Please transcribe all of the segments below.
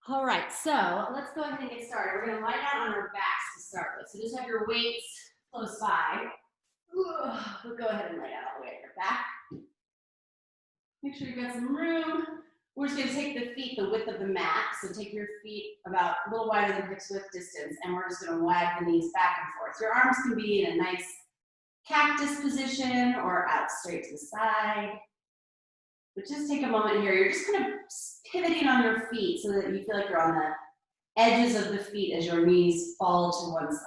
All right, so let's go ahead and get started. We're gonna lie down on our backs to start with. So just have your weights close by. We'll go ahead and lay down all the way on your back. Make sure you've got some room. We're just gonna take the feet the width of the mat. So take your feet about a little wider than hips width distance, and we're just gonna wag the knees back and forth. Your arms can be in a nice cactus position or out straight to the side. But just take a moment here. You're just kind of pivoting on your feet so that you feel like you're on the edges of the feet as your knees fall to one side.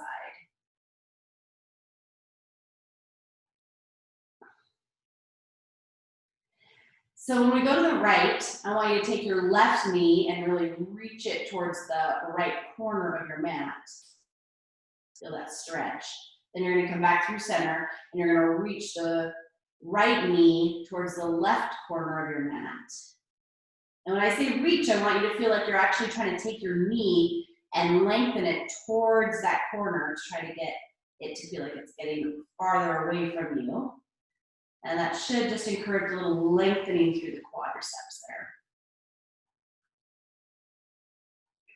So when we go to the right, I want you to take your left knee and really reach it towards the right corner of your mat. Feel that stretch. Then you're going to come back through center and you're going to reach the right knee towards the left corner of your mat. And when I say reach, I want you to feel like you're actually trying to take your knee and lengthen it towards that corner to try to get it to feel like it's getting farther away from you. And that should just encourage a little lengthening through the quadriceps there.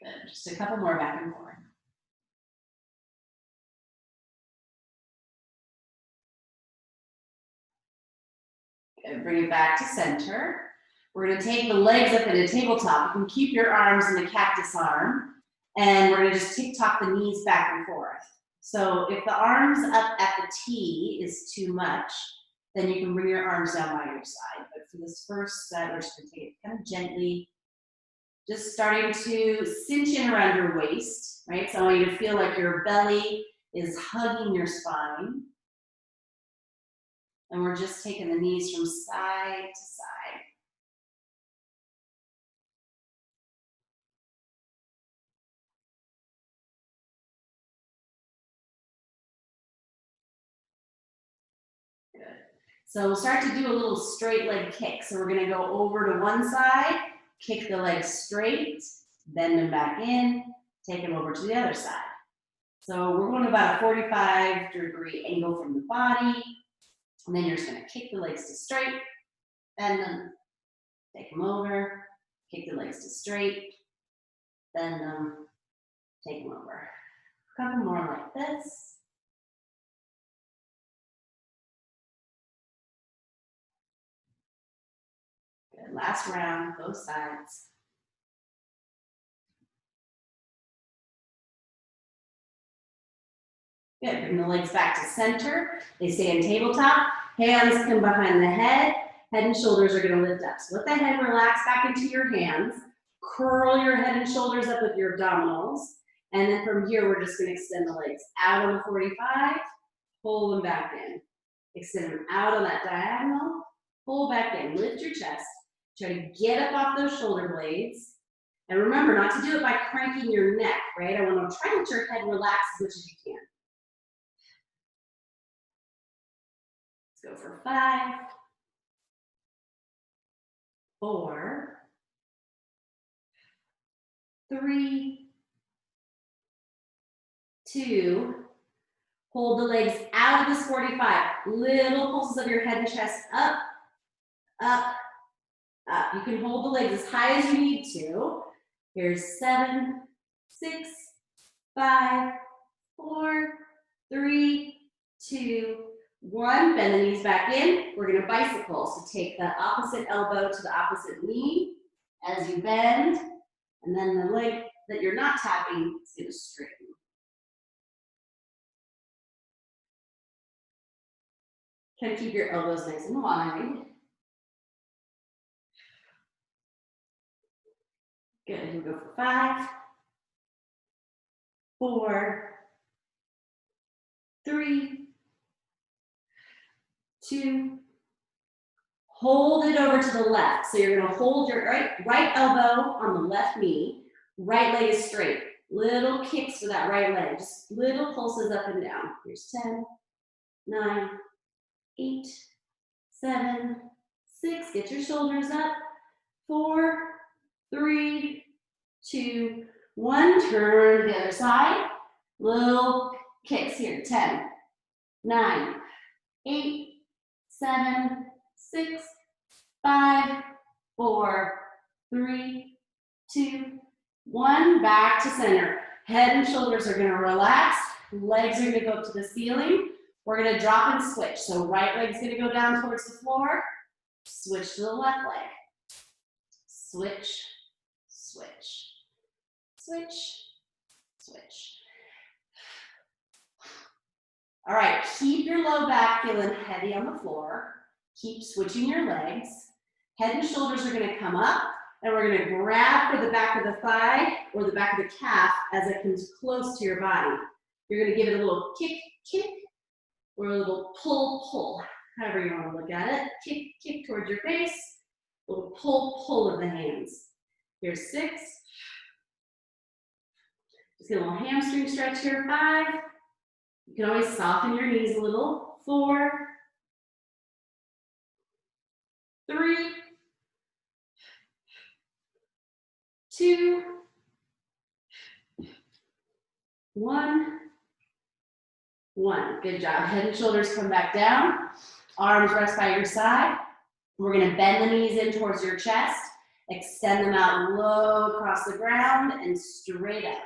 Good. Just a couple more back and forth. Good. Bring it back to center. We're going to take the legs up in a tabletop. You can keep your arms in the cactus arm, and we're going to just tick-tock the knees back and forth. So if the arms up at the T is too much, then you can bring your arms down by your side. But for this first set, we're just going to take it kind of gently, just starting to cinch in around your waist, right? So I want you to feel like your belly is hugging your spine. And we're just taking the knees from side to side. Good. So we'll start to do a little straight leg kick. So we're going to go over to one side, kick the legs straight, bend them back in, take them over to the other side. So we're going to about a 45-degree angle from the body. And then you're just going to kick the legs to straight, bend them, take them over, kick the legs to straight, bend them, take them over. A couple more like this. Good. Last round, both sides. Good. Bring the legs back to center. They stay in tabletop. Hands come behind the head. Head and shoulders are going to lift up. So let the head relax back into your hands. Curl your head and shoulders up with your abdominals. And then from here, we're just going to extend the legs out on the 45. Pull them back in. Extend them out on that diagonal. Pull back in. Lift your chest. Try to get up off those shoulder blades. And remember not to do it by cranking your neck, right? I want to try to let your head relax as much as you can. Let's go for 5, 4, 3, 2. Hold the legs out of this 45. Little pulses of your head and chest up, up, up. You can hold the legs as high as you need to. Here's 7, 6, 5, 4, 3, 2, 1. Bend the knees back in. We're going to bicycle. So take the opposite elbow to the opposite knee as you bend. And then the leg that you're not tapping is going to straighten. Kind of keep your elbows nice and wide. Good. Here we go for 5, 4, 3, 2. Hold it over to the left. So you're going to hold your right elbow on the left knee. Right leg is straight. Little kicks for that right leg. Just little pulses up and down. Here's 10, 9, 8, 7, 6. Get your shoulders up. 4, 3, 2, 1. Turn to the other side. Little kicks here. 10, 9, 8, 7, 6, 5, 4, 3, 2, 1, back to center. Head and shoulders are gonna relax. Legs are gonna go up to the ceiling. We're gonna drop and switch. So right leg's gonna go down towards the floor. Switch to the left leg. Switch, switch, switch, switch. All right, keep your low back feeling heavy on the floor. Keep switching your legs. Head and shoulders are gonna come up, and we're gonna grab for the back of the thigh or the back of the calf as it comes close to your body. You're gonna give it a little kick, kick, or a little pull, pull, however you wanna look at it. Kick, kick towards your face, a little pull, pull of the hands. Here's 6. Just get a little hamstring stretch here, 5. You can always soften your knees a little. 4, 3, 2, 1, 1. Good job. Head and shoulders come back down. Arms rest by your side. We're going to bend the knees in towards your chest. Extend them out low across the ground and straight up.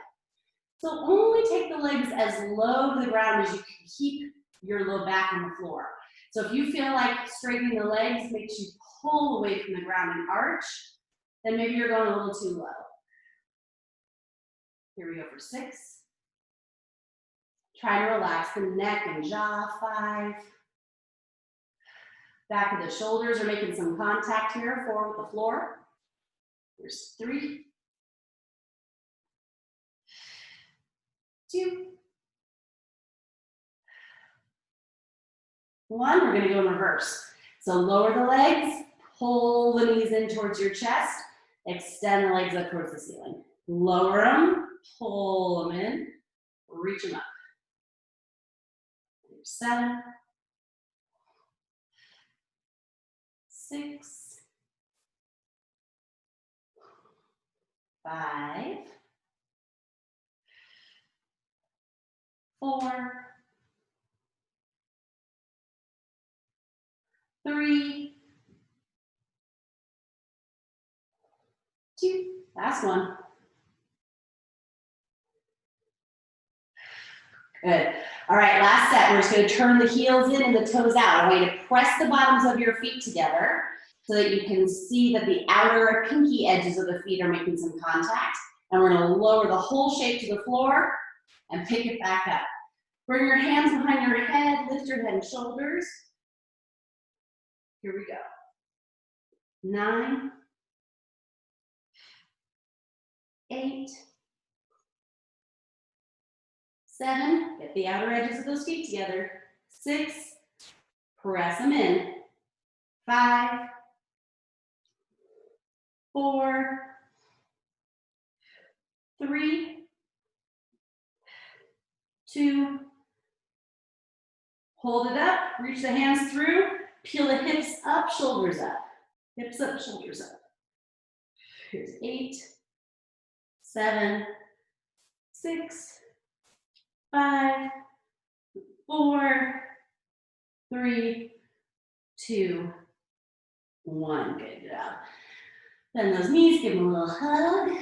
So only take the legs as low to the ground as you can keep your low back on the floor. So if you feel like straightening the legs makes you pull away from the ground and arch, then maybe you're going a little too low. Here we go for 6. Try to relax the neck and jaw. 5. Back of the shoulders are making some contact here. 4 with the floor. Here's 3, 2, 1. We're going to go in reverse. So lower the legs, pull the knees in towards your chest, extend the legs up towards the ceiling. Lower them, pull them in, reach them up. Here's 7, 6, 5, 4, 3, 2, last one. Good. All right, last set. We're just going to turn the heels in and the toes out. I want you to press the bottoms of your feet together so that you can see that the outer pinky edges of the feet are making some contact. And we're going to lower the whole shape to the floor and pick it back up. Bring your hands behind your head, lift your head and shoulders. Here we go. 9, 8, 7, get the outer edges of those feet together. 6, press them in. 5, 4, 3, 2, hold it up, reach the hands through, peel the hips up, shoulders up. Hips up, shoulders up. Here's 8, 7, 6, 5, 4, 3, 2, 1. Good job. Bend those knees, give them a little hug.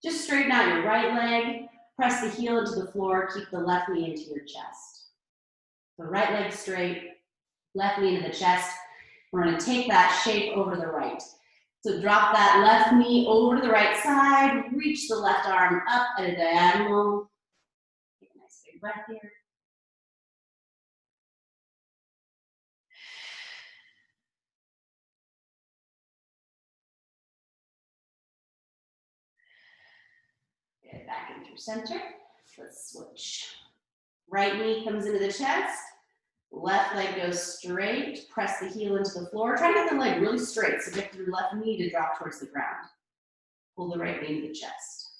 Just straighten out your right leg. Press the heel into the floor. Keep the left knee into your chest. The right leg straight, left knee into the chest. We're going to take that shape over to the right. So drop that left knee over to the right side. Reach the left arm up at a diagonal. Take a nice big breath here. Get back into your center. Let's switch. Right knee comes into the chest. Left leg goes straight. Press the heel into the floor. Try to get the leg really straight, so get your left knee to drop towards the ground. Pull the right knee into the chest.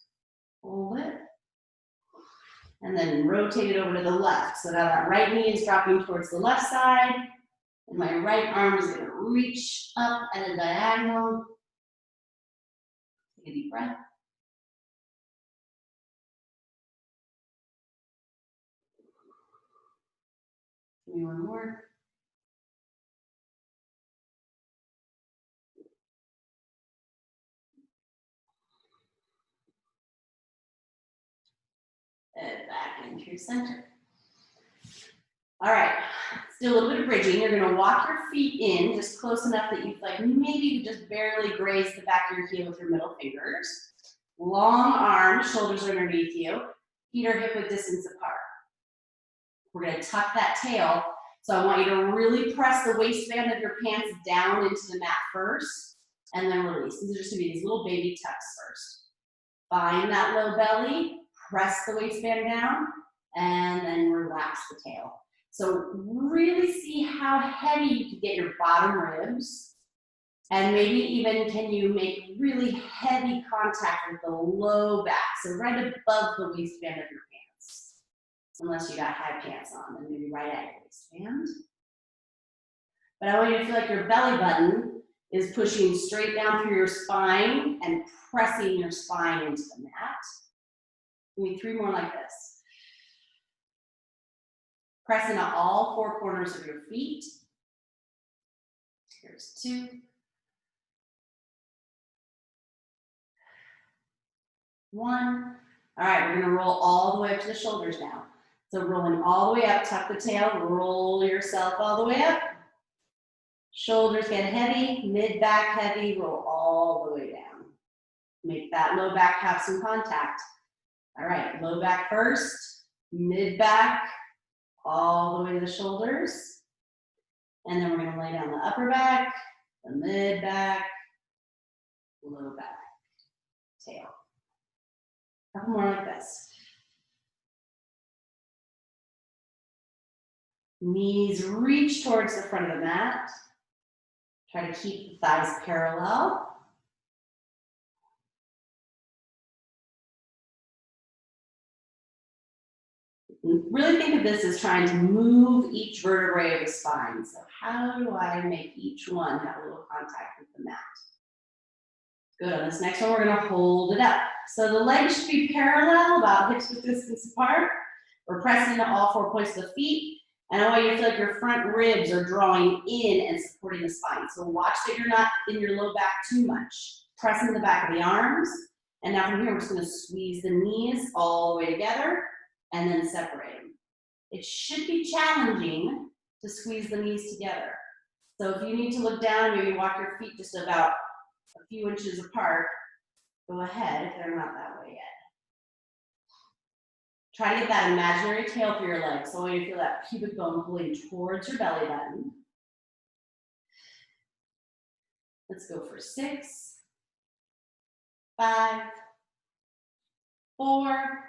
Hold it. And then rotate it over to the left. So now that right knee is dropping towards the left side. And my right arm is going to reach up at a diagonal. Take a deep breath. Give me one more. And back into center. All right, let's do a little bit of bridging. You're gonna walk your feet in just close enough that you like maybe you just barely graze the back of your heel with your middle fingers. Long arms, shoulders are underneath you. Feet are hip width distance apart. We're gonna tuck that tail. So I want you to really press the waistband of your pants down into the mat first, and then release. These are just gonna be these little baby tucks first. Find that low belly, press the waistband down, and then relax the tail. So really see how heavy you can get your bottom ribs, and maybe even can you make really heavy contact with the low back, so right above the waistband of your pants. Unless you got high pants on, then maybe right at your waistband. But I want you to feel like your belly button is pushing straight down through your spine and pressing your spine into the mat. Give me 3 more like this. Press into all 4 corners of your feet. Here's 2. 1. All right, we're gonna roll all the way up to the shoulders now. So rolling all the way up, tuck the tail, roll yourself all the way up. Shoulders get heavy, mid-back heavy, roll all the way down. Make that low back have some contact. All right, low back first, mid-back, all the way to the shoulders. And then we're gonna lay down the upper back, the mid-back, low back, tail. A couple more like this. Knees reach towards the front of the mat. Try to keep the thighs parallel. Really think of this as trying to move each vertebrae of the spine. So how do I make each one have a little contact with the mat? Good, on this next one, we're gonna hold it up. So the legs should be parallel, about hips width distance apart. We're pressing into all 4 points of the feet. And I want you to feel like your front ribs are drawing in and supporting the spine. So watch that you're not in your low back too much. Press into the back of the arms. And now from here, we're just gonna squeeze the knees all the way together and then separate them. It should be challenging to squeeze the knees together. So if you need to look down, maybe walk your feet just about a few inches apart, go ahead if they're not that way yet. Try to get that imaginary tail through your legs. So I want you to feel that pubic bone pulling towards your belly button. Let's go for 6, 5, 4,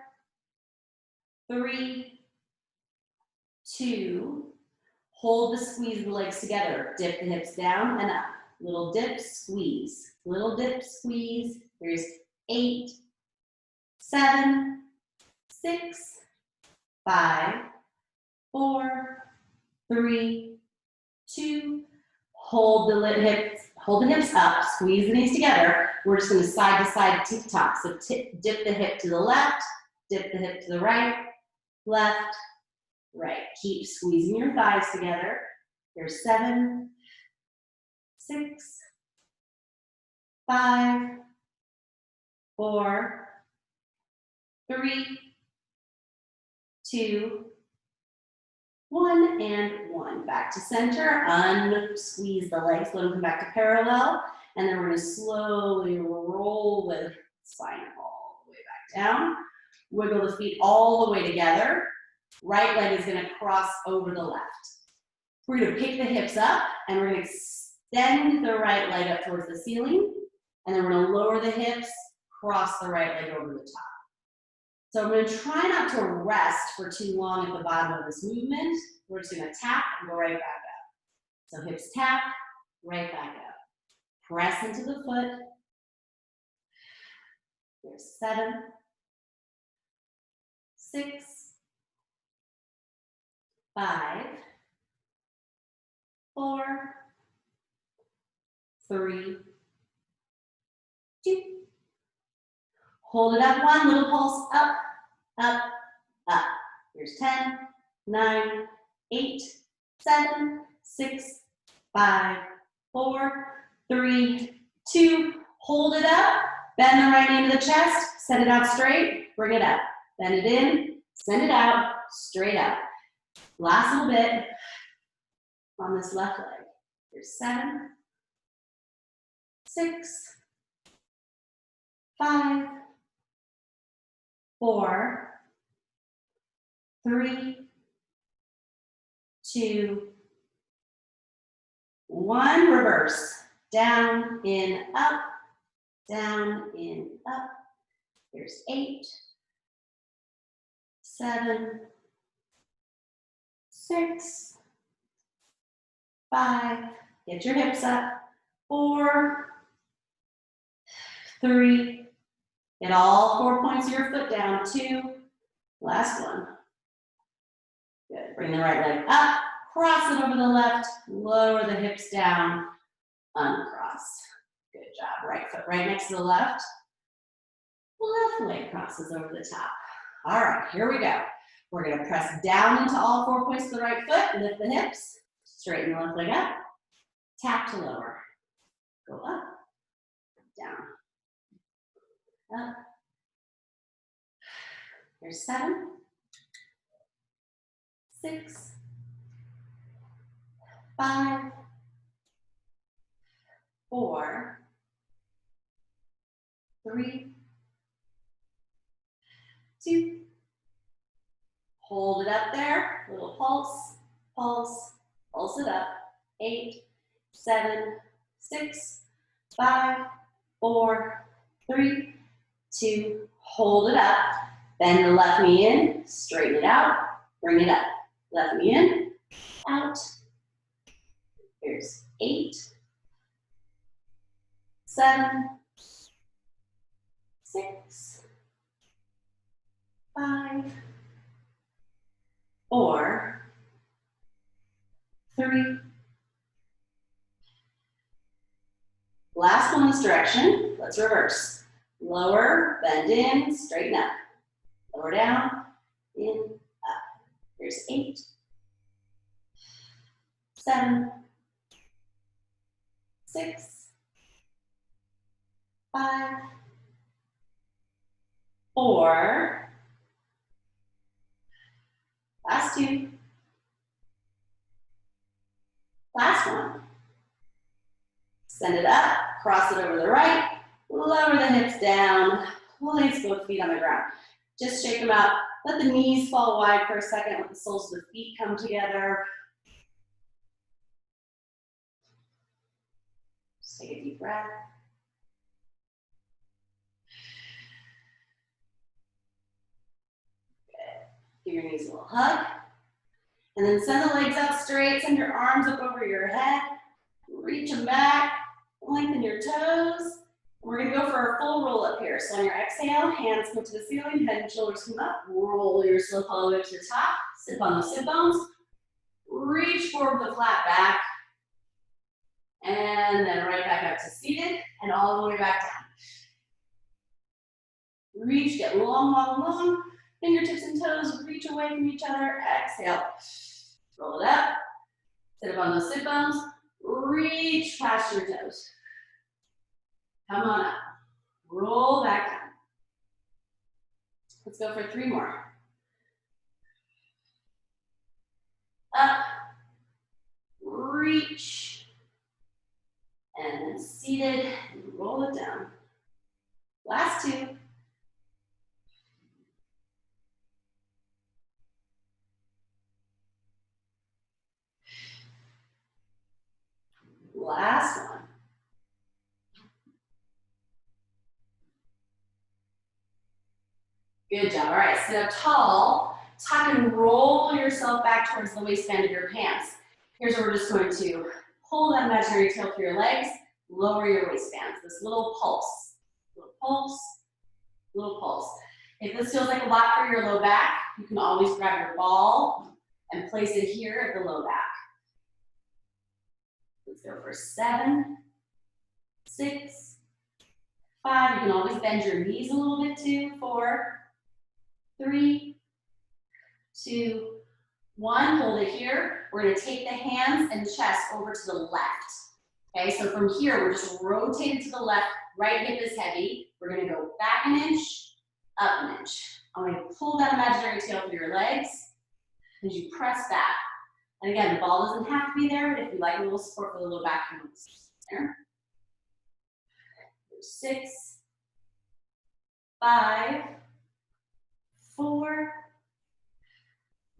3, 2. Hold the squeeze the legs together. Dip the hips down and up. Little dip, squeeze. Little dip, squeeze. Here's 8, 7, 6, 5, 4, 3, 2. Hold the hips up, squeeze the knees together. We're just going to side to side tick-tock. So dip the hip to the left, dip the hip to the right, left, right. Keep squeezing your thighs together. Here's 7, 6, 5, 4, 3, 2, 1, and 1. Back to center. Unsqueeze the legs. Let them come back to parallel. And then we're going to slowly roll the spine all the way back down. Wiggle the feet all the way together. Right leg is going to cross over the left. We're going to pick the hips up, and we're going to extend the right leg up towards the ceiling. And then we're going to lower the hips, cross the right leg over the top. So I'm going to try not to rest for too long at the bottom of this movement. We're just going to tap and go right back up. So hips tap, right back up. Press into the foot. Here's 7, 6, 5, 4, 3, 2. Hold it up 1, little pulse, up, up, up. Here's 10, 9, 8, 7, 6, 5, 4, 3, 2. Hold it up, bend the right knee to the chest, set it out straight, bring it up. Bend it in, Send it out, straight up. Last little bit on this left leg. Here's 7, 6, 5, 4, 3, 2, 1. Reverse. Down, in, up. Down, in, up. Here's 8, 7, 6, 5. Get your hips up. 4, 3. Get all 4 points of your foot down. 2. Last one. Good. Bring the right leg up. Cross it over the left. Lower the hips down. Uncross. Good job. Right foot right next to the left. Left leg crosses over the top. All right, here we go. We're going to press down into all 4 points of the right foot. Lift the hips. Straighten the left leg up. Tap to lower. Go up. Down. Up. Here's 7, 6, 5, 4, 3, 2. Hold it up there. Little pulse, pulse, pulse it up. 8, 7, 6, 5, 4, 3, 2. Hold it up. Bend the left knee in, straighten it out, bring it up. Left knee in, out. Here's 8, 7, 6, 5, 4, 3. Last one in this direction. Let's reverse. Lower, bend in, straighten up. Lower down, in, up. Here's 8, 7, 6, 5, 4. Last 2. Last one. Send it up, cross it over the right, lower the hips down, place both feet on the ground. Just shake them out. Let the knees fall wide for a second. Let the soles of the feet come together. Just take a deep breath. Good. Give your knees a little hug. And then send the legs out straight. Send your arms up over your head. Reach them back. Lengthen your toes. We're going to go for a full roll up here. So on your exhale, hands come to the ceiling, head and shoulders come up. Roll yourself all the way to the top. Sit on those sit bones. Reach forward with the flat back. And then right back up to seated and all the way back down. Reach, get long, long, long. Fingertips and toes reach away from each other. Exhale. Roll it up. Sit up on those sit bones. Reach past your toes. Come on up. Roll back down. Let's go for 3 more. Up. Reach. And then seated. And roll it down. Last 2. Last one. Good job. All right, sit up tall. Tuck and roll yourself back towards the waistband of your pants. Here's where we're just going to pull that imaginary tail through your legs, lower your waistbands. This little pulse, little pulse, little pulse. If this feels like a lot for your low back, you can always grab your ball and place it here at the low back. Let's go for 7, 6, 5. You can always bend your knees a little bit too. 4, 3, 2, 1. Hold it here. We're going to take the hands and chest over to the left. Okay, so from here, we're just rotated to the left. Right hip is heavy. We're going to go back an inch, up an inch. I want you to pull that imaginary tail through your legs as you press back. And again, the ball doesn't have to be there, but if you like a little support for the low back, you want to there. 6, 5, 4,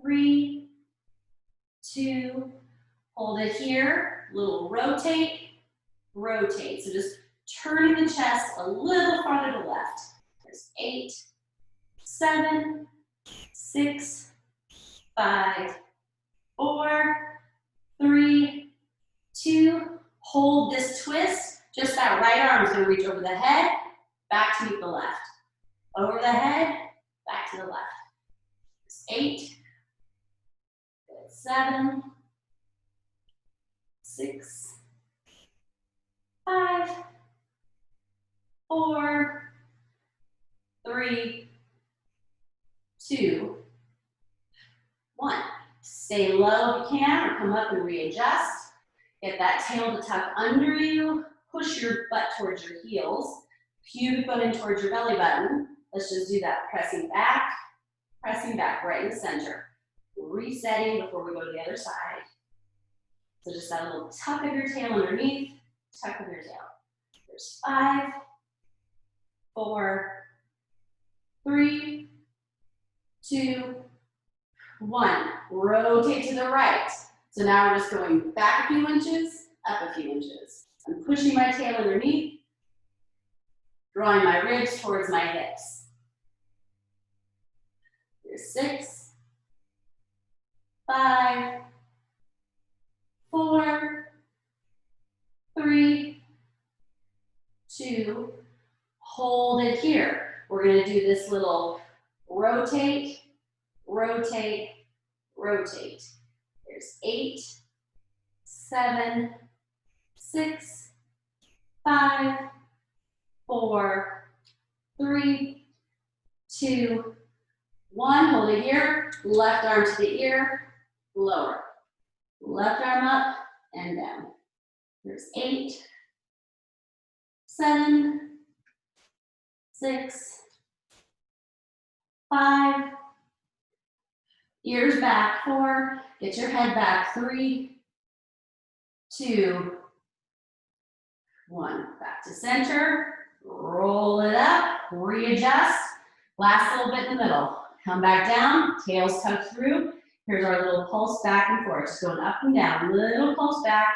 3, 2, hold it here, little rotate, rotate. So just turning the chest a little farther to the left. There's 8, 7, 6, 5, 4, 3, 2, hold this twist. Just that right arm is going to reach over the head, back to meet the left. Over the head, back to the left. 8, 7, 6, 5, 4, 3, 2, 1. Stay low if you can, or come up and readjust. Get that tail to tuck under you. Push your butt towards your heels. Pubic bone in towards your belly button. Let's just do that. Pressing back right in the center. Resetting before we go to the other side. So just that little tuck of your tail underneath, tuck of your tail. There's 5, 4, 3, 2, 1. Rotate to the right. So now we're just going back a few inches, up a few inches. I'm pushing my tail underneath, drawing my ribs towards my hips. Here's 6, 5, 4, 3, 2, hold it here. We're going to do this little rotate, rotate, rotate. There's 8, 7, 6, 5, 4, 3, 2, 1. Hold it here. Left arm to the ear, lower. Left arm up and down. There's 8, 7, 6, 5. Ears back, 4. Get your head back, 3, 2, 1. Back to center. Roll it up. Readjust. Last little bit in the middle. Come back down. Tails tucked through. Here's our little pulse back and forth. Just going up and down. Little pulse back.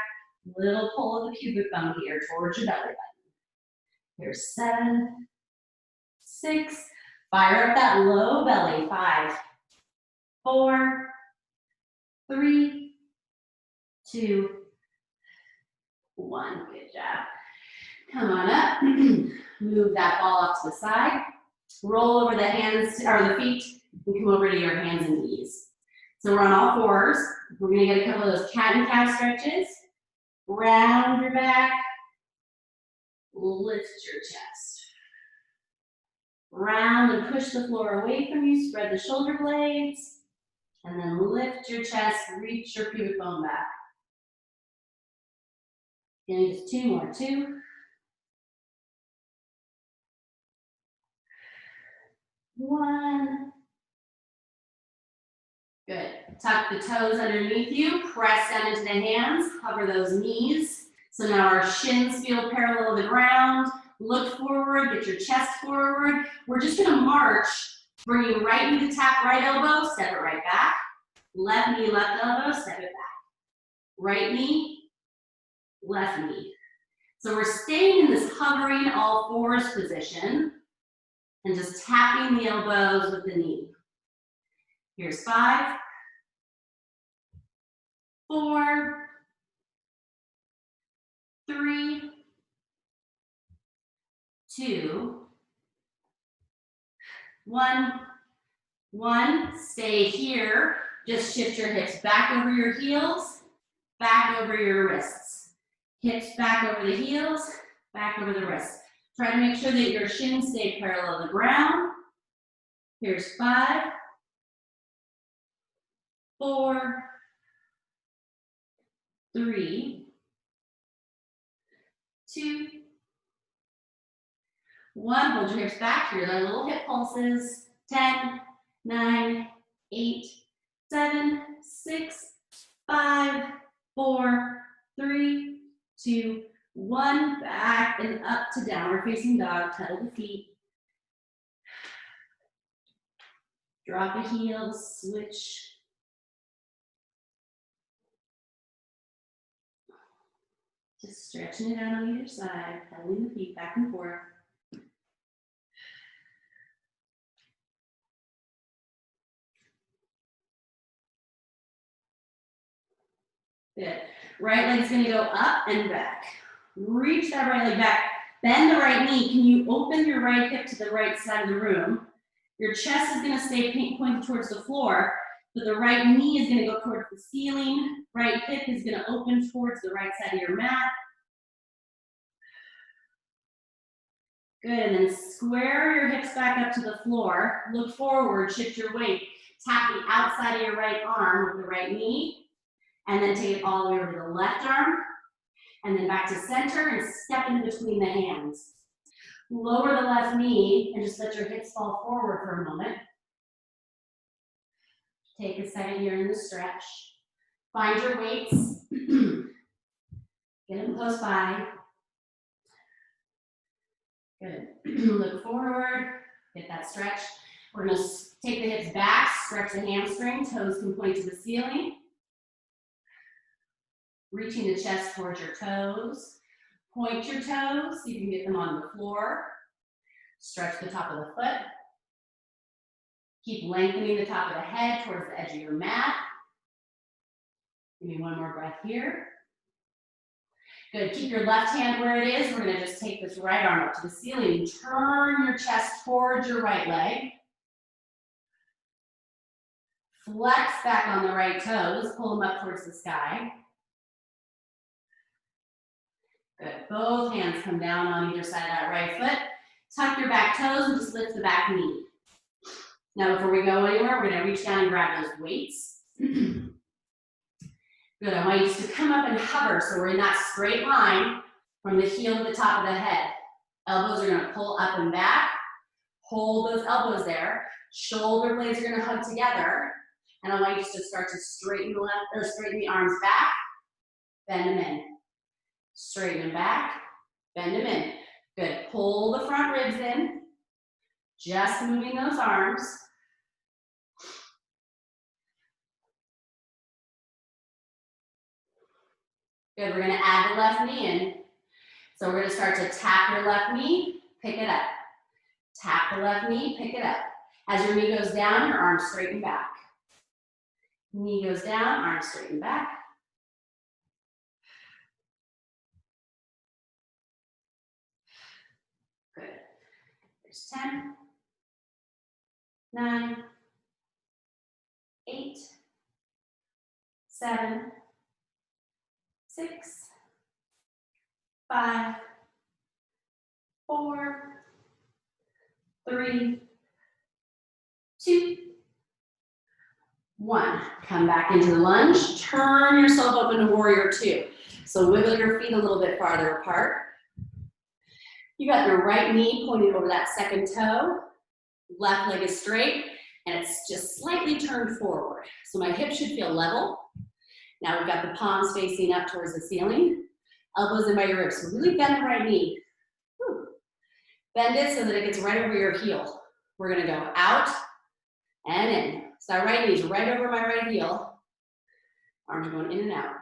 Little pull of the pubic bone here towards your belly button. Here's 7, 6. Fire up that low belly. 5, 4, 3, 2, 1. Good job. Come on up. Move that ball off to the side. Roll over the hands or the feet and come over to your hands and knees. So we're on all fours. We're going to get a couple of those cat and cow stretches. Round your back. Lift your chest. Round and push the floor away from you. Spread the shoulder blades. And then lift your chest. Reach your pubic bone back. Getting just 2 more. 2. 1. Good. Tuck the toes underneath you. Press down into the hands. Hover those knees. So now our shins feel parallel to the ground. Look forward. Get your chest forward. We're just going to march. Bringing right knee to tap right elbow. Step it right back. Left knee, left elbow. Step it back. Right knee, left knee. So we're staying in this hovering all fours position and just tapping the elbows with the knee. Here's 5, 4, 3, 2, 1. 1. Stay here. Just shift your hips back over your heels, back over your wrists. Hips back over the heels, back over the wrists. Try to make sure that your shins stay parallel to the ground. Here's 5, 4, 3, 2, 1, hold your hips back. Here's our little hip pulses. 10, 9, 8, 7, 6, 5, 4, 3, 2, 1. Back and up to downward facing dog. Pedal the feet. Drop a heel, switch. Just stretching it out on either side, pedaling the feet back and forth. Good. Right leg's gonna go up and back. Reach that right leg back. Bend the right knee. Can you open your right hip to the right side of the room? Your chest is gonna stay pointed towards the floor, but the right knee is gonna go towards the ceiling. Right hip is gonna open towards the right side of your mat. Good, and then square your hips back up to the floor. Look forward, shift your weight. Tap the outside of your right arm with the right knee, and then take it all the way over to the left arm, and then back to center and step in between the hands. Lower the left knee and just let your hips fall forward for a moment. Take a second here in the stretch. Find your weights. Get them close by. Good. Look forward, get that stretch. We're gonna take the hips back, stretch the hamstring, toes can point to the ceiling. Reaching the chest towards your toes. Point your toes so you can get them on the floor. Stretch the top of the foot. Keep lengthening the top of the head towards the edge of your mat. Give me one more breath here. Good, keep your left hand where it is. We're gonna just take this right arm up to the ceiling. Turn your chest towards your right leg. Flex back on the right toes, pull them up towards the sky. Good, both hands come down on either side of that right foot. Tuck your back toes and just lift the back knee. Now before we go anywhere, we're gonna reach down and grab those weights. Good, I want you to come up and hover so we're in that straight line from the heel to the top of the head. Elbows are gonna pull up and back. Hold those elbows there. Shoulder blades are gonna hug together. And I want you to start to straighten the arms back, bend them in. Straighten them back, bend them in. Good, pull the front ribs in. Just moving those arms. Good, we're gonna add the left knee in. So we're gonna start to tap your left knee, pick it up. Tap the left knee, pick it up. As your knee goes down, your arms straighten back. Knee goes down, arms straighten back. Good. There's 10, 9, 8, 7, 6, 5, 4, 3, 2, 1. Come back into the lunge. Turn yourself up into warrior 2. So wiggle your feet a little bit farther apart. You got your right knee pointed over that second toe. Left leg is straight, and it's just slightly turned forward. So my hips should feel level. Now we've got the palms facing up towards the ceiling. Elbows in by your ribs. So really bend the right knee. Whew. Bend it so that it gets right over your heel. We're gonna go out and in. So our right knee is right over my right heel. Arms are going in and out.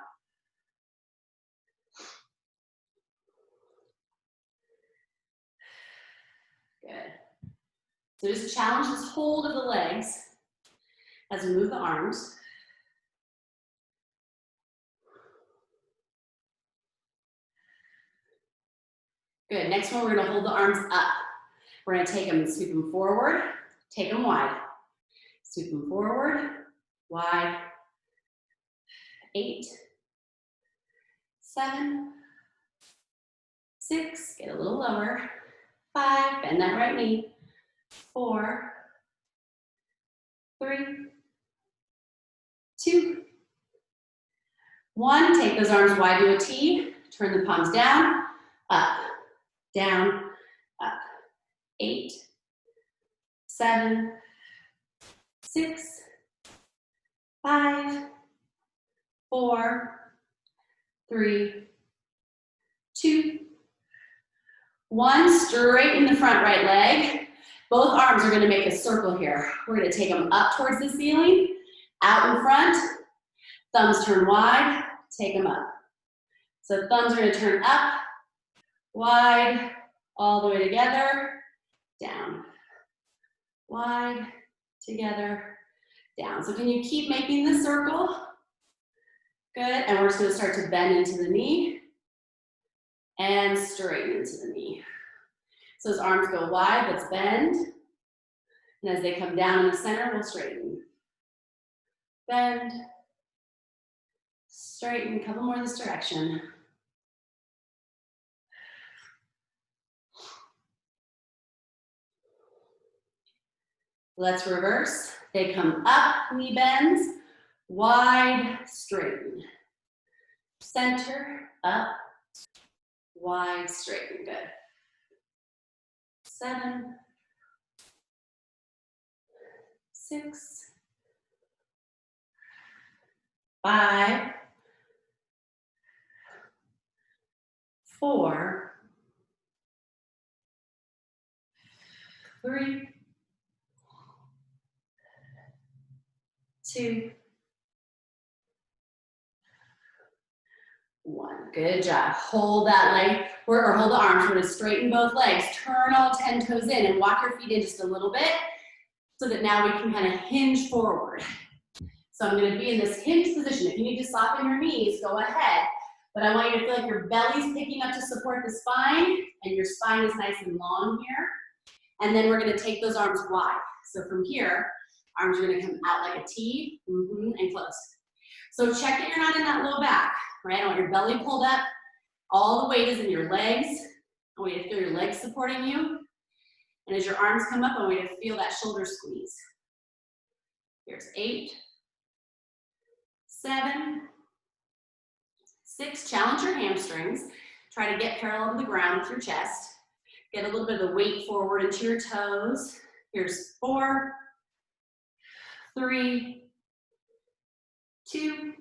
Good. So just challenge this hold of the legs as we move the arms. Good, next one, we're gonna hold the arms up. We're gonna take them and sweep them forward, take them wide. Sweep them forward, wide. 8, 7, 6, get a little lower. 5, bend that right knee. 4, 3, 2, 1. Take those arms wide to a T. Turn the palms down, up, up. 8, 7, 6, 5, 4, 3, 2, 1. Straighten the front right leg. Both arms are going to make a circle here. We're going to take them up towards the ceiling, out in front. Thumbs turn wide, take them up. So thumbs are going to turn up, wide, all the way together, down. Wide, together, down. So can you keep making the circle? Good. And we're just going to start to bend into the knee and straighten into the knee. So as arms go wide, let's bend. And as they come down in the center, we'll straighten. Bend, straighten, a couple more this direction. Let's reverse. They come up, knee bends, wide, straighten. Center, up, wide, straighten. Good. 7, 6, 5, 4, 3, 2, 1. Good job. Hold that leg, or hold the arms. We're going to straighten both legs. Turn all 10 toes in and walk your feet in just a little bit so that now we can kind of hinge forward. So I'm going to be in this hinge position. If you need to soften your knees, go ahead. But I want you to feel like your belly's picking up to support the spine, and your spine is nice and long here. And then we're going to take those arms wide. So from here, arms are going to come out like a T, and close. So check that you're not in that low back, right? I want your belly pulled up. All the weight is in your legs. I want you to feel your legs supporting you. And as your arms come up, I want you to feel that shoulder squeeze. Here's 8, 7, 6. Challenge your hamstrings. Try to get parallel to the ground with your chest. Get a little bit of the weight forward into your toes. Here's 4, 3, 2,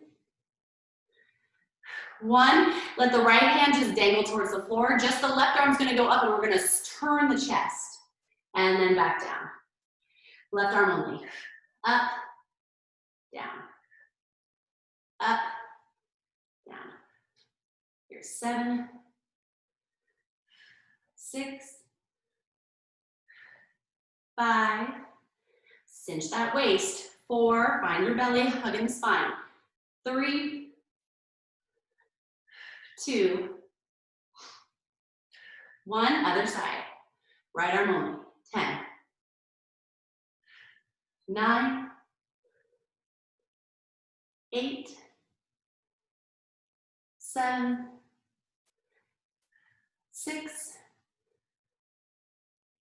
1. Let the right hand just dangle towards the floor. Just the left arm's going to go up, and we're going to turn the chest. And then back down. Left arm only. Up, down. Up, down. Here's 7, 6, 5. Cinch that waist. 4. Find your belly, hugging the spine. 3, 2, 1. Other side. Right arm only. 10, 9, 8, 7, 6,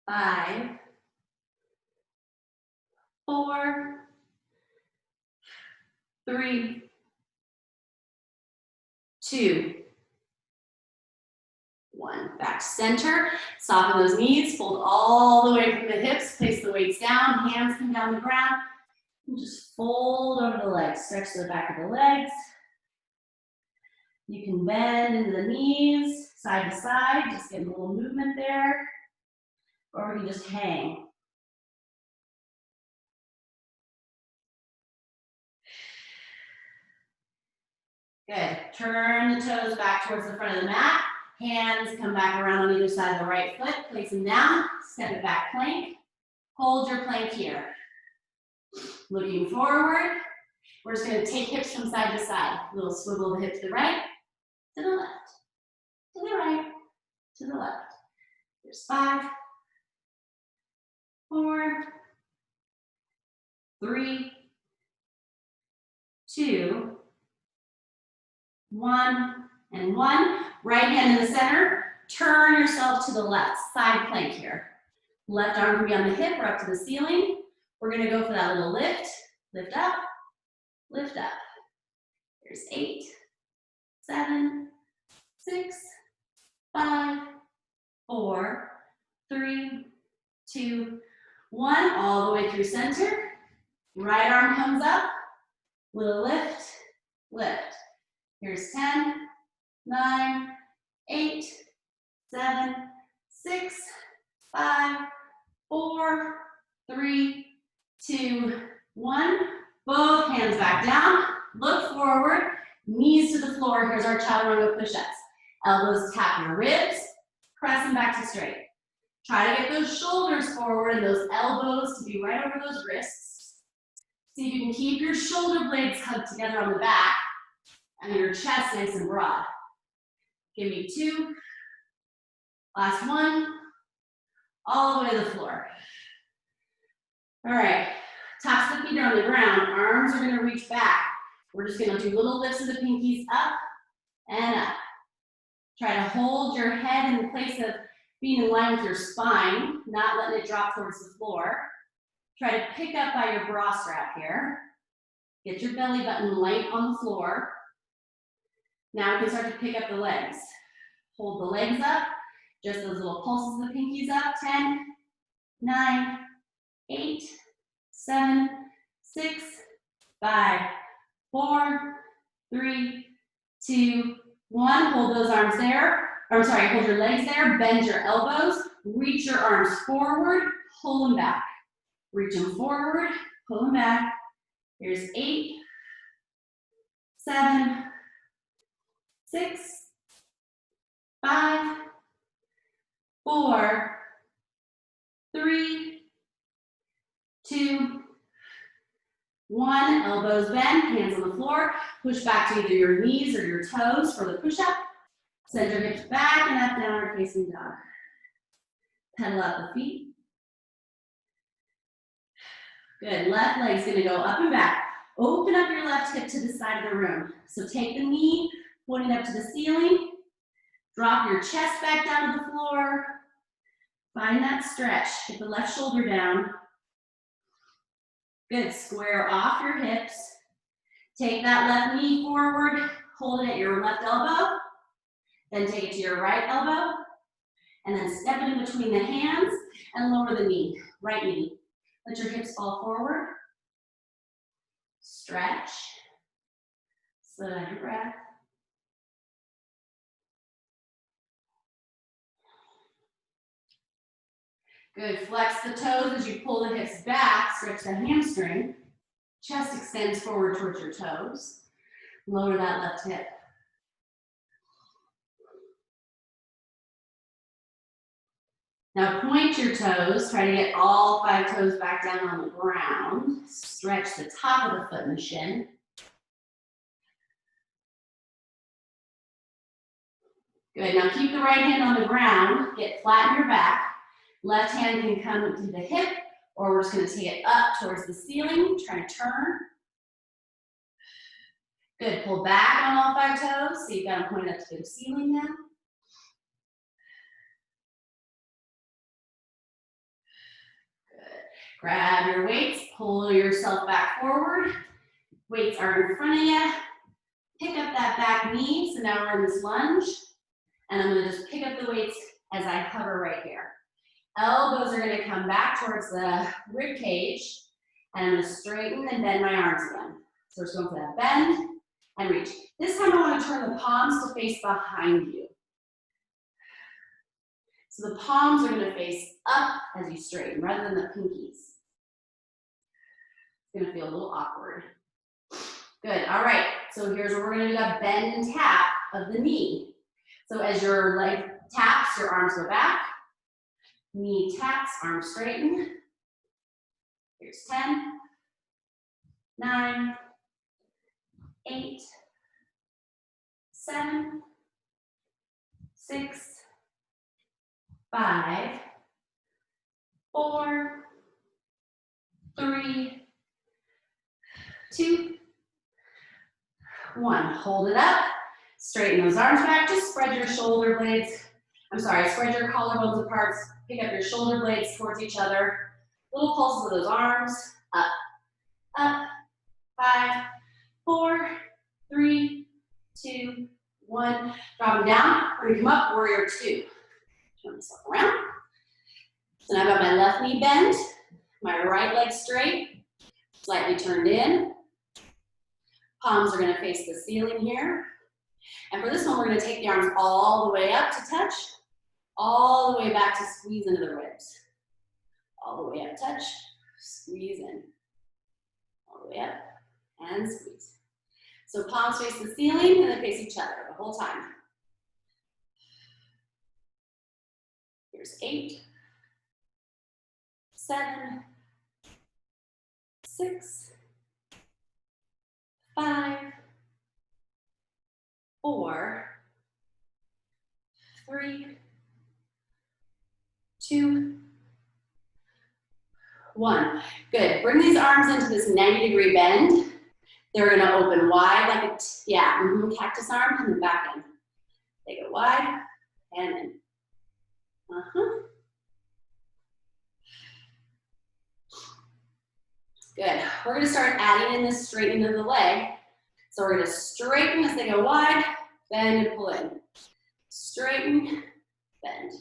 5, 4, 3, 2, 1. Back to center. Soften those knees. Fold all the way from the hips. Place the weights down. Hands come down the ground. And just fold over the legs. Stretch the back of the legs. You can bend into the knees, side to side. Just get a little movement there. Or we can just hang. Good. Turn the toes back towards the front of the mat. Hands come back around on either side of the right foot. Place them down. Step it back, plank. Hold your plank here. Looking forward. We're just going to take hips from side to side. A little swivel of the hip to the right, to the left, to the right, to the left. Here's 5, 4, 3, 2, 1, and 1. Right hand in the center. Turn yourself to the left. Side plank here. Left arm can be on the hip or up to the ceiling. We're going to go for that little lift. Lift up, lift up. Here's 8, 7, 6, 5, 4, 3, 2, 1. All the way through center. Right arm comes up. Little lift, lift. Here's 10, 9, 8, 7, 6, 5, 4, 3, 2, 1. Both hands back down. Look forward. Knees to the floor. Here's our chaturanga push-ups. Elbows tap your ribs. Press them back to straight. Try to get those shoulders forward and those elbows to be right over those wrists. See if you can keep your shoulder blades hugged together on the back and your chest nice and broad. Give me 2. Last 1. All the way to the floor. All right. Tops of the feet are on the ground. Arms are going to reach back. We're just going to do little lifts of the pinkies up and up. Try to hold your head in the place of being in line with your spine, not letting it drop towards the floor. Try to pick up by your bra strap here. Get your belly button light on the floor. Now we can start to pick up the legs. Hold the legs up, just those little pulses of the pinkies up. 10, 9, 8, 7, 6, 5, 4, 3, 2, 1. Hold those arms there. Or sorry, hold your legs there. Bend your elbows. Reach your arms forward. Pull them back. Reach them forward. Pull them back. Here's 8, 7, 6, 5, 4, 3, 2, 1. Elbows bend, hands on the floor. Push back to either your knees or your toes for the push-up. Send your hips back and up, downward facing dog. Pedal out the feet. Good. Left leg's going to go up and back. Open up your left hip to the side of the room. So take the knee, pointing up to the ceiling. Drop your chest back down to the floor. Find that stretch. Get the left shoulder down. Good. Square off your hips. Take that left knee forward. Hold it at your left elbow. Then take it to your right elbow. And then step it in between the hands and lower the knee. Right knee. Let your hips fall forward. Stretch. Slow down your breath. Good. Flex the toes as you pull the hips back. Stretch the hamstring. Chest extends forward towards your toes. Lower that left hip. Now point your toes. Try to get all 5 toes back down on the ground. Stretch the top of the foot and the shin. Good. Now keep the right hand on the ground. Get flat in your back. Left hand can come to the hip, or we're just going to take it up towards the ceiling. Try to turn. Good. Pull back on all 5 toes. So you've got them pointed up to the ceiling now. Grab your weights, pull yourself back forward. Weights are in front of you. Pick up that back knee. So now we're in this lunge. And I'm going to just pick up the weights as I hover right here. Elbows are going to come back towards the rib cage. And I'm going to straighten and bend my arms again. So we're just going for that bend and reach. This time I want to turn the palms to face behind you. So the palms are going to face up as you straighten rather than the pinkies. It's going to feel a little awkward. Good. All right. So here's where we're going to do that bend and tap of the knee. So as your leg taps, your arms go back. Knee taps, arms straighten. Here's 10, 9, 8, 7, 6, 5, 4, 3, 2, 1. Hold it up. Straighten those arms back. Just spread your shoulder blades. Spread your collarbones apart. Pick up your shoulder blades towards each other. Little pulses of those arms. Up, up. 5, 4, 3, 2, 1. Drop them down. We're going to come up, warrior 2. Turn myself around. So now I've got my left knee bent, my right leg straight, slightly turned in. Palms are gonna face the ceiling here. And for this one, we're gonna take the arms all the way up to touch, all the way back to squeeze into the ribs. All the way up, touch, squeeze in. All the way up, and squeeze. So palms face the ceiling and they face each other the whole time. Here's 8, 7, 6, 5, 4, 3, 2, 1. Good. Bring these arms into this 90-degree bend. They're going to open wide like a cactus arm and then back in. They go wide and in. Good. We're going to start adding in this straightening of the leg. So we're going to straighten as they go wide, bend and pull in. Straighten, bend.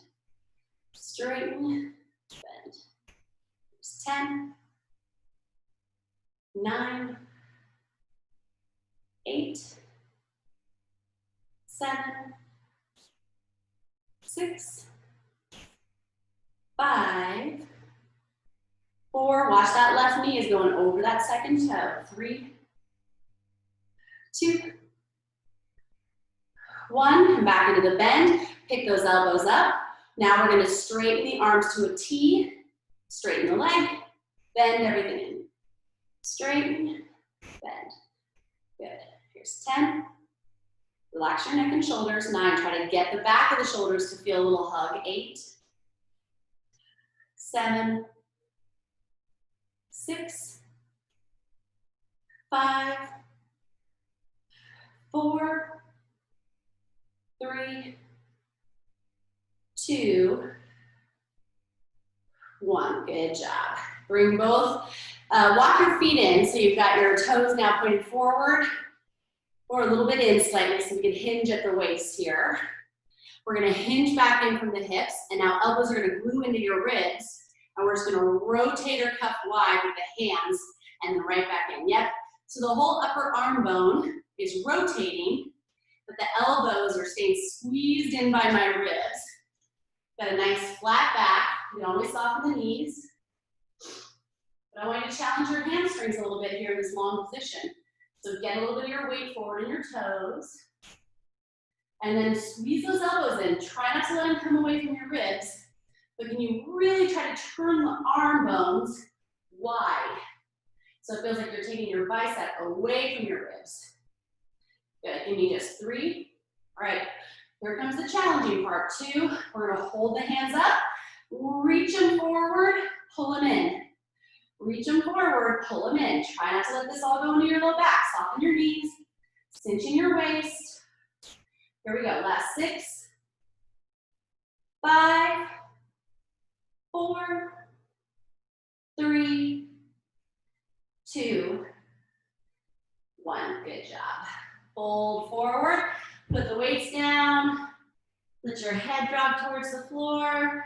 Straighten, bend. There's 10, 9, 8, 7, 6, 5, 4. Watch that left knee is going over that second toe. 3, 2, 1. Come back into the bend. Pick those elbows up. Now we're going to straighten the arms to a T. Straighten the leg. Bend everything in. Straighten. Bend. Good. Here's 10. Relax your neck and shoulders. 9. Try to get the back of the shoulders to feel a little hug. 8, 7, 6, 5, 4, 3, 2, 1. Good job. Bring both, walk your feet in so you've got your toes now pointed forward or a little bit in slightly so we can hinge at the waist here. We're going to hinge back in from the hips and now elbows are going to glue into your ribs and we're just going to rotate or cuff wide with the hands and then right back in. Yep. So the whole upper arm bone is rotating, but the elbows are staying squeezed in by my ribs. Got a nice flat back. You can always soften the knees. But I want you to challenge your hamstrings a little bit here in this long position. So get a little bit of your weight forward in your toes. And then squeeze those elbows in. Try not to let them come away from your ribs. But can you really try to turn the arm bones wide? So it feels like you're taking your bicep away from your ribs. Good. Give me just 3. All right. Here comes the challenging part. 2. We're going to hold the hands up. Reach them forward. Pull them in. Reach them forward. Pull them in. Try not to let this all go into your low back. Soften your knees. Cinch in your waist. Here we go. Last 6, 5, 4, 3, 2, 1. Good job. Fold forward. Put the weights down. Let your head drop towards the floor.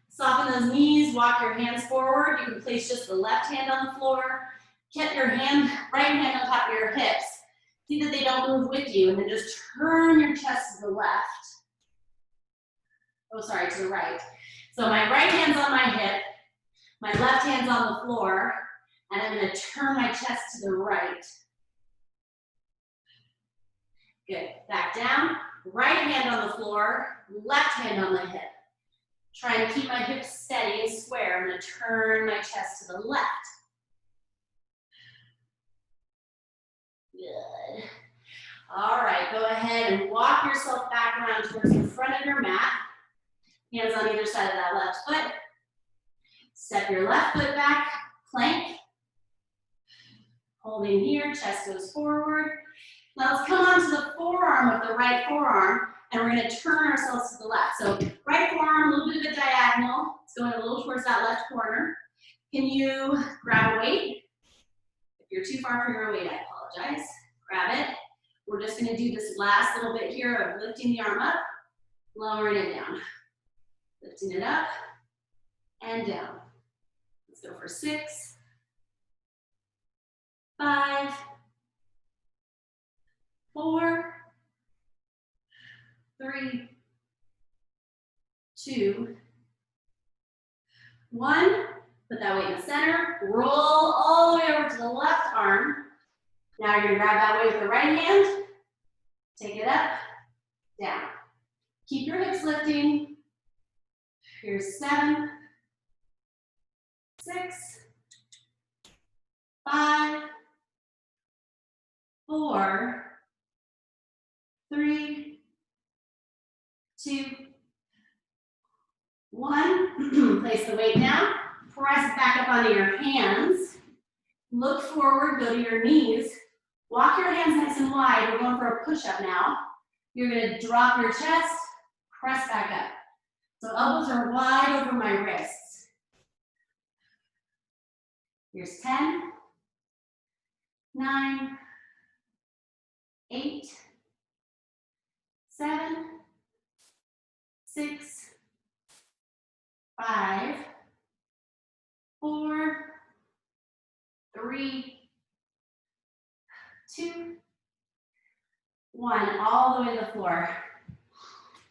Soften those knees, walk your hands forward. You can place just the left hand on the floor. Get your right hand on top of your hips. See that they don't move with you, and then just turn your chest to the left. Oh, sorry, to the right. So my right hand's on my hip, my left hand's on the floor, and I'm gonna turn my chest to the right. Good, back down. Right hand on the floor, left hand on the hip. Try and keep my hips steady and square. I'm gonna turn my chest to the left. Good. All right, go ahead and walk yourself back around towards the front of your mat. Hands on either side of that left foot. Step your left foot back, plank. Holding here, chest goes forward. Now let's come onto the forearm with the right forearm, and we're gonna turn ourselves to the left. So right forearm, a little bit of a diagonal. It's going a little towards that left corner. Can you grab a weight? If you're too far from your weight, I apologize. Grab it. We're just gonna do this last little bit here of lifting the arm up, lowering it down. Lifting it up and down. Let's go for 6, 5, 4, 3, 2, 1. Put that weight in the center. Roll all the way over to the left arm. Now you're gonna grab that weight with the right hand. Take it up, down. Keep your hips lifting. Here's 7, 6, 5, 4, 3, 2, 1. Place the weight down. Press back up onto your hands. Look forward, go to your knees. Walk your hands nice and wide. We're going for a push-up now. You're gonna drop your chest, press back up. So elbows are wide over my wrists. Here's 10, 9, 8, 7, 6, 5, 4, 3, 2, 1. All the way to the floor.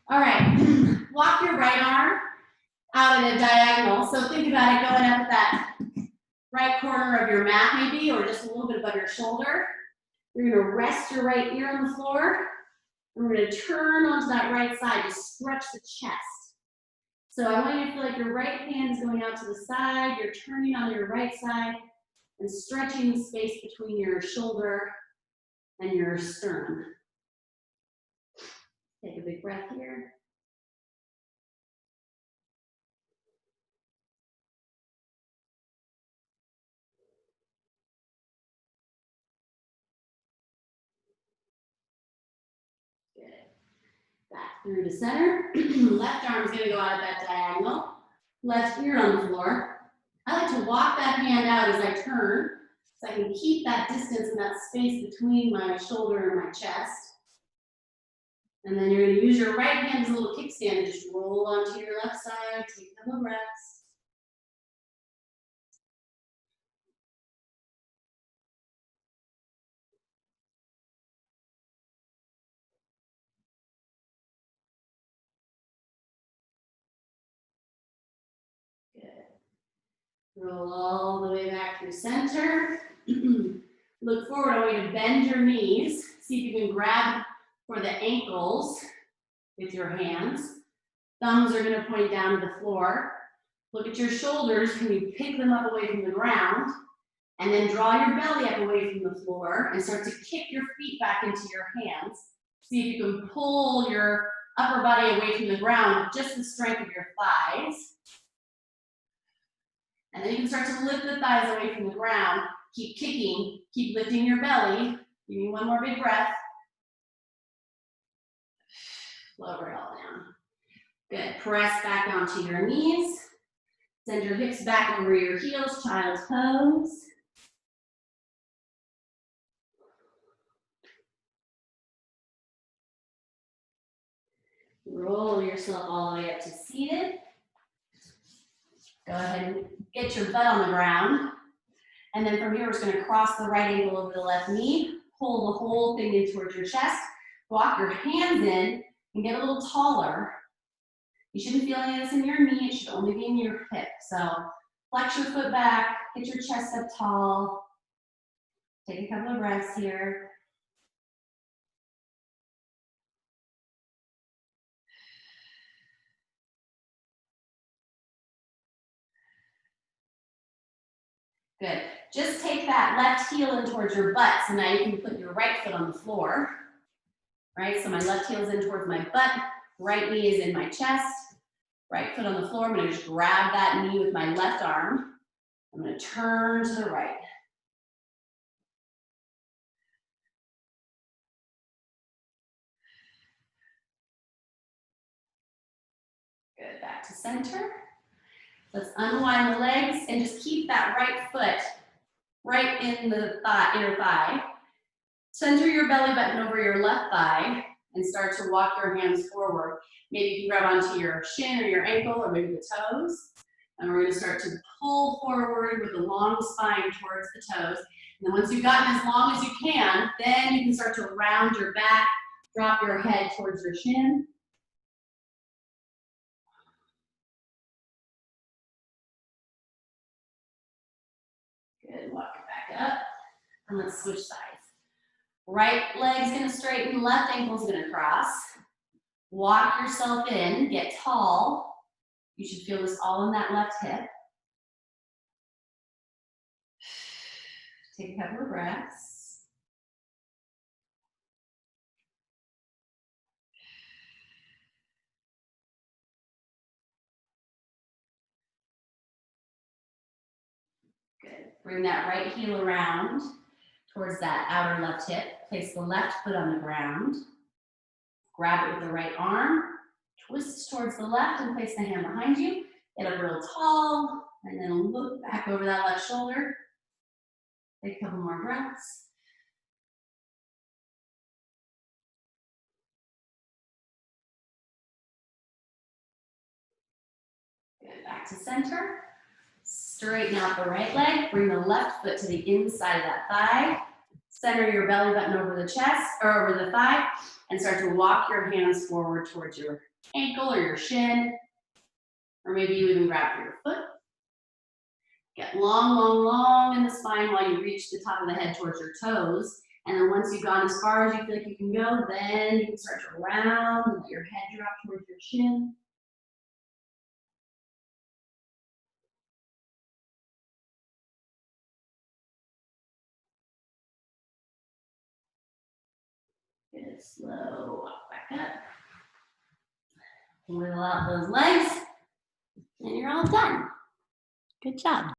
All right, walk your right arm out in a diagonal. So think about it going up at that right corner of your mat maybe, or just a little bit above your shoulder. You're gonna rest your right ear on the floor. And we're gonna turn onto that right side to stretch the chest. So I want you to feel like your right hand is going out to the side, you're turning on your right side and stretching the space between your shoulder and your sternum. Take a big breath here. Good. Back through the center. Left arm is going to go out at that diagonal. Left ear on the floor. I like to walk that hand out as I turn so I can keep that distance and that space between my shoulder and my chest. And then you're going to use your right hand as a little kickstand and just roll onto your left side. Take a couple breaths. Good. Roll all the way back through center. Look forward. I want you to bend your knees. See if you can grab for the ankles with your hands. Thumbs are going to point down to the floor. Look at your shoulders. Can you pick them up away from the ground? And then draw your belly up away from the floor and start to kick your feet back into your hands. See if you can pull your upper body away from the ground with just the strength of your thighs. And then you can start to lift the thighs away from the ground. Keep kicking, keep lifting your belly. Give me one more big breath. Lower it all down. Good, press back onto your knees. Send your hips back over your heels, child's pose. Roll yourself all the way up to seated. Go ahead and get your butt on the ground. And then from here, we're just gonna cross the right ankle over the left knee, pull the whole thing in towards your chest, walk your hands in and get a little taller. You shouldn't feel any of this in your knee, it should only be in your hip. So flex your foot back, get your chest up tall. Take a couple of breaths here. Good. Just take that left heel in towards your butt. So now you can put your right foot on the floor. Right, so my left heel is in towards my butt, right knee is in my chest, right foot on the floor. I'm gonna just grab that knee with my left arm. I'm gonna turn to the right. Good, back to center. Let's unwind the legs and just keep that right foot right in the inner thigh. Center your belly button over your left thigh and start to walk your hands forward. Maybe you can grab onto your shin or your ankle or maybe the toes. And we're going to start to pull forward with a long spine towards the toes. And then once you've gotten as long as you can, then you can start to round your back, drop your head towards your shin. Good, walk it back up. And let's switch sides. Right leg's gonna straighten, left ankle's gonna cross. Walk yourself in, get tall. You should feel this all in that left hip. Take a couple of breaths. Good. Bring that right heel around towards that outer left hip. Place the left foot on the ground. Grab it with the right arm. Twist towards the left and place the hand behind you. Get up real tall and then look back over that left shoulder. Take a couple more breaths. Good, back to center. Straighten out the right leg. Bring the left foot to the inside of that thigh. Center your belly button over the chest or over the thigh and start to walk your hands forward towards your ankle or your shin. Or maybe you even grab for your foot. Get long, long, long in the spine while you reach the top of the head towards your toes. And then once you've gone as far as you feel like you can go, then you can start to round and let your head drop towards your chin. Good, slow, walk back up. Wiggle out those legs, and you're all done. Good job.